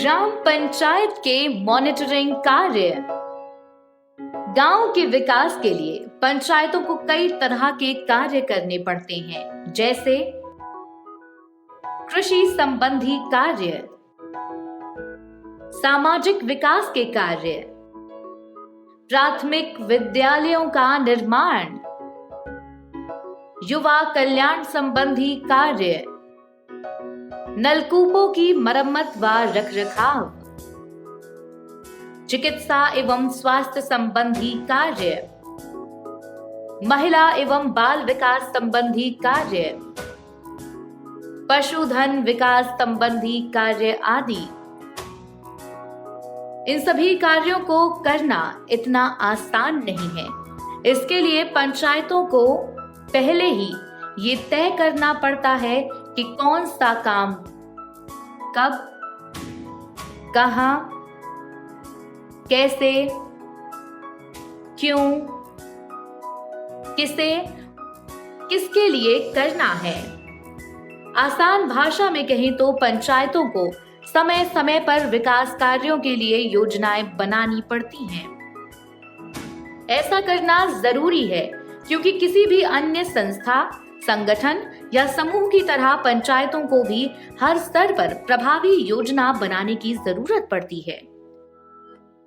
ग्राम पंचायत के मॉनिटरिंग कार्य। गांव के विकास के लिए पंचायतों को कई तरह के कार्य करने पड़ते हैं, जैसे कृषि संबंधी कार्य, सामाजिक विकास के कार्य, प्राथमिक विद्यालयों का निर्माण, युवा कल्याण संबंधी कार्य, नलकूपों की मरम्मत व रखरखाव, चिकित्सा एवं स्वास्थ्य संबंधी कार्य, महिला एवं बाल विकास संबंधी कार्य, पशुधन विकास संबंधी कार्य आदि। इन सभी कार्यों को करना इतना आसान नहीं है। इसके लिए पंचायतों को पहले ही ये तय करना पड़ता है कि कौन सा काम कब, कहां, कैसे, क्यों, किसे, किसके लिए करना है। आसान भाषा में कहें तो पंचायतों को समय समय पर विकास कार्यों के लिए योजनाएं बनानी पड़ती हैं। ऐसा करना जरूरी है क्योंकि किसी भी अन्य संस्था, संगठन या समूह की तरह पंचायतों को भी हर स्तर पर प्रभावी योजना बनाने की जरूरत पड़ती है।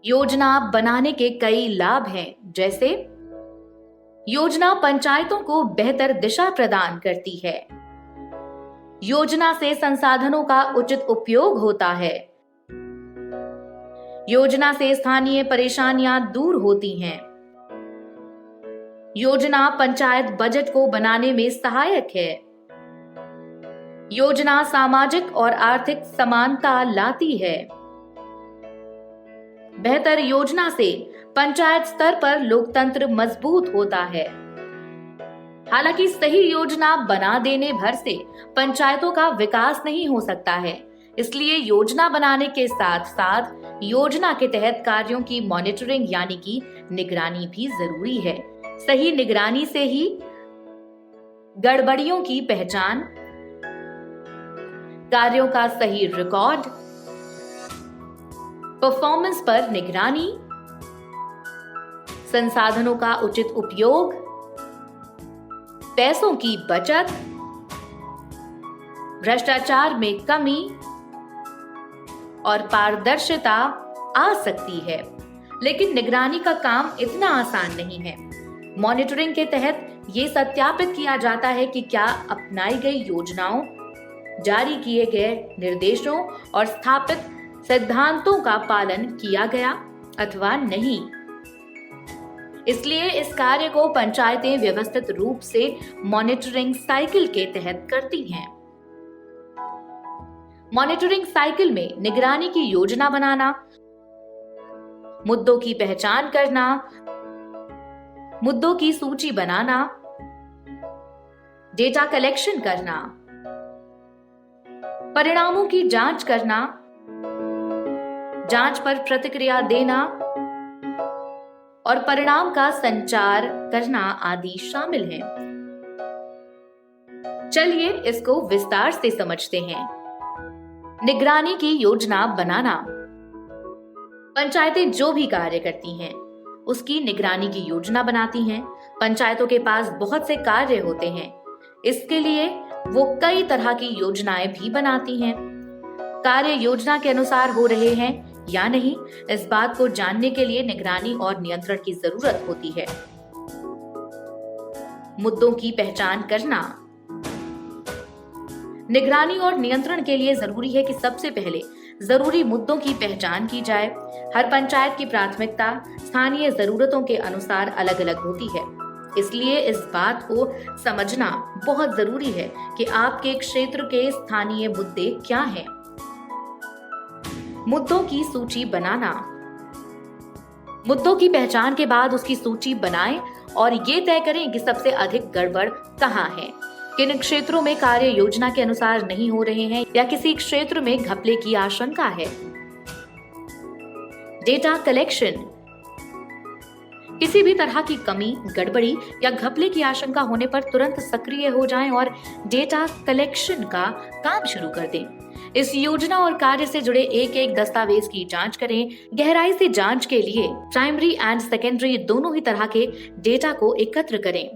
योजना बनाने के कई लाभ हैं, जैसे योजना पंचायतों को बेहतर दिशा प्रदान करती है। योजना से संसाधनों का उचित उपयोग होता है। योजना से स्थानीय परेशानियां दूर होती हैं। योजना पंचायत बजट को बनाने में सहायक है। योजना सामाजिक और आर्थिक समानता लाती है। बेहतर योजना से पंचायत स्तर पर लोकतंत्र मजबूत होता है। हालांकि सही योजना बना देने भर से पंचायतों का विकास नहीं हो सकता है। इसलिए योजना बनाने के साथ साथ योजना के तहत कार्यों की मॉनिटरिंग यानी कि निगरानी भी जरूरी है। सही निगरानी से ही गड़बड़ियों की पहचान, कार्यों का सही रिकॉर्ड, परफॉर्मेंस पर निगरानी, संसाधनों का उचित उपयोग, पैसों की बचत, भ्रष्टाचार में कमी और पारदर्शिता आ सकती है। लेकिन निगरानी का काम इतना आसान नहीं है। मॉनिटरिंग के तहत ये सत्यापित किया जाता है कि क्या अपनाई गई योजनाओं, जारी किए गए निर्देशों और स्थापित सिद्धांतों का पालन किया गया अथवा नहीं। इसलिए इस कार्य को पंचायतें व्यवस्थित रूप से मॉनिटरिंग साइकिल के तहत करती हैं। मॉनिटरिंग साइकिल में निगरानी की योजना बनाना, मुद्दों की पहचान करना, मुद्दों की सूची बनाना, डेटा कलेक्शन करना, परिणामों की जांच करना, जांच पर प्रतिक्रिया देना और परिणाम का संचार करना आदि शामिल हैं। चलिए इसको विस्तार से समझते हैं। निगरानी की योजना बनाना। पंचायतें जो भी कार्य करती हैं उसकी निगरानी की योजना बनाती हैं। पंचायतों के पास बहुत से कार्य होते हैं, इसके लिए वो कई तरह की योजनाएं भी बनाती हैं। कार्य योजना के अनुसार हो रहे हैं या नहीं, इस बात को जानने के लिए निगरानी और नियंत्रण की जरूरत होती है। मुद्दों की पहचान करना। निगरानी और नियंत्रण के लिए जरूरी है कि सबसे पहले जरूरी मुद्दों की पहचान की जाए। हर पंचायत की प्राथमिकता स्थानीय जरूरतों के अनुसार अलग अलग होती है। इसलिए इस बात को समझना बहुत जरूरी है कि आपके क्षेत्र के स्थानीय मुद्दे क्या हैं। मुद्दों की सूची बनाना। मुद्दों की पहचान के बाद उसकी सूची बनाएं और ये तय करें कि सबसे अधिक गड़बड़ कहाँ है, किन क्षेत्रों में कार्य योजना के अनुसार नहीं हो रहे हैं या किसी क्षेत्र में घपले की आशंका है। Data collection. किसी भी तरह की कमी, गड़बड़ी या घपले की आशंका होने पर तुरंत सक्रिय हो जाएं और डेटा कलेक्शन का काम शुरू कर दें। इस योजना और कार्य से जुड़े एक एक दस्तावेज की जांच करें। गहराई से जांच के लिए प्राइमरी एंड सेकेंडरी दोनों ही तरह के डेटा को एकत्र करें।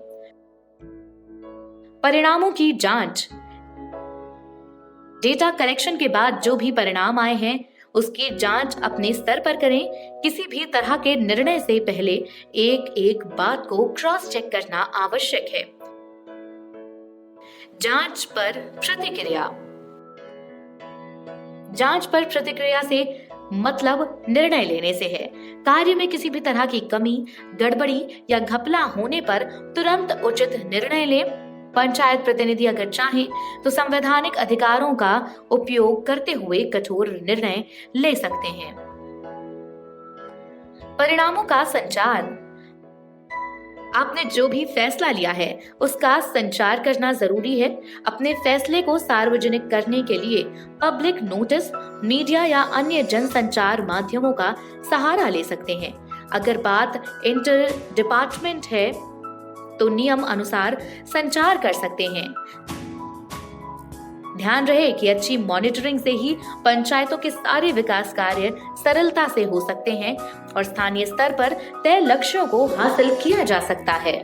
परिणामों की जांच। डेटा कलेक्शन के बाद जो भी परिणाम आए हैं उसकी जांच अपने स्तर पर करें। किसी भी तरह के निर्णय से पहले एक एक बात को क्रॉस चेक करना आवश्यक है। जांच पर प्रतिक्रिया। जांच पर प्रतिक्रिया से मतलब निर्णय लेने से है। कार्य में किसी भी तरह की कमी, गड़बड़ी या घपला होने पर तुरंत उचित निर्णय लें। पंचायत प्रतिनिधि अगर चाहें तो संवैधानिक अधिकारों का उपयोग करते हुए कठोर निर्णय ले सकते हैं। परिणामों का संचार। आपने जो भी फैसला लिया है उसका संचार करना जरूरी है। अपने फैसले को सार्वजनिक करने के लिए पब्लिक नोटिस, मीडिया या अन्य जनसंचार माध्यमों का सहारा ले सकते हैं। अगर बात इंटर डिपार्टमेंट है तो नियम अनुसार संचार कर सकते हैं। ध्यान रहे कि अच्छी मॉनिटरिंग से ही पंचायतों के सारे विकास कार्य सरलता से हो सकते हैं और स्थानीय स्तर पर तय लक्ष्यों को हासिल किया जा सकता है।